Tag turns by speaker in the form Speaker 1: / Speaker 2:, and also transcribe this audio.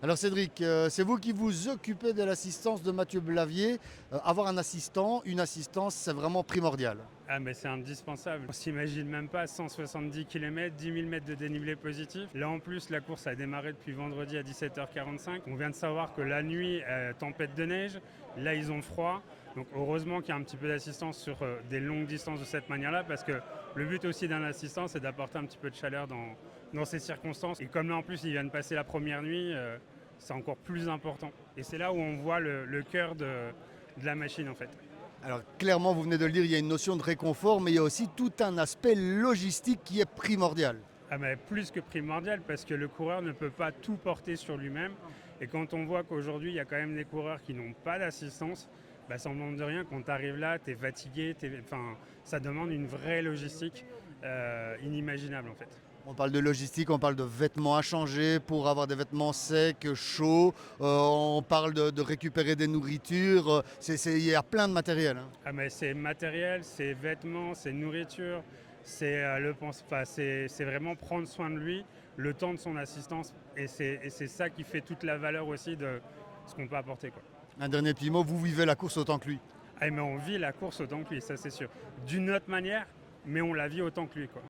Speaker 1: Alors Cédric, c'est vous qui vous occupez de l'assistance de Mathieu Blavier. Avoir un assistant, une assistance, c'est vraiment primordial.
Speaker 2: Ah mais c'est indispensable. On s'imagine même pas 170 km, 10 000 mètres de dénivelé positif. Là en plus la course a démarré depuis vendredi à 17h45. On vient de savoir que la nuit, tempête de neige. Là ils ont froid. Donc heureusement qu'il y a un petit peu d'assistance sur des longues distances de cette manière-là parce que le but aussi d'un assistant c'est d'apporter un petit peu de chaleur dans ces circonstances. Et comme là en plus ils viennent passer la première nuit, c'est encore plus important. Et c'est là où on voit le cœur de la machine en fait.
Speaker 1: Alors clairement, vous venez de le dire, il y a une notion de réconfort, mais il y a aussi tout un aspect logistique qui est primordial.
Speaker 2: Ah mais plus que primordial parce que le coureur ne peut pas tout porter sur lui-même. Et quand on voit qu'aujourd'hui il y a quand même des coureurs qui n'ont pas d'assistance, bah, sans manque de rien, quand tu arrives là, tu es fatigué, ça demande une vraie logistique inimaginable en fait.
Speaker 1: On parle de logistique, on parle de vêtements à changer pour avoir des vêtements secs, chauds. On parle de récupérer des nourritures. Il y a plein de matériel, hein.
Speaker 2: Ah mais c'est matériel, c'est vêtements, c'est nourriture, c'est vraiment prendre soin de lui, le temps de son assistance, et c'est ça qui fait toute la valeur aussi de ce qu'on peut apporter, quoi.
Speaker 1: Un dernier petit mot, vous vivez la course autant que lui.
Speaker 2: Ah mais on vit la course autant que lui, ça c'est sûr. D'une autre manière, mais on la vit autant que lui, quoi.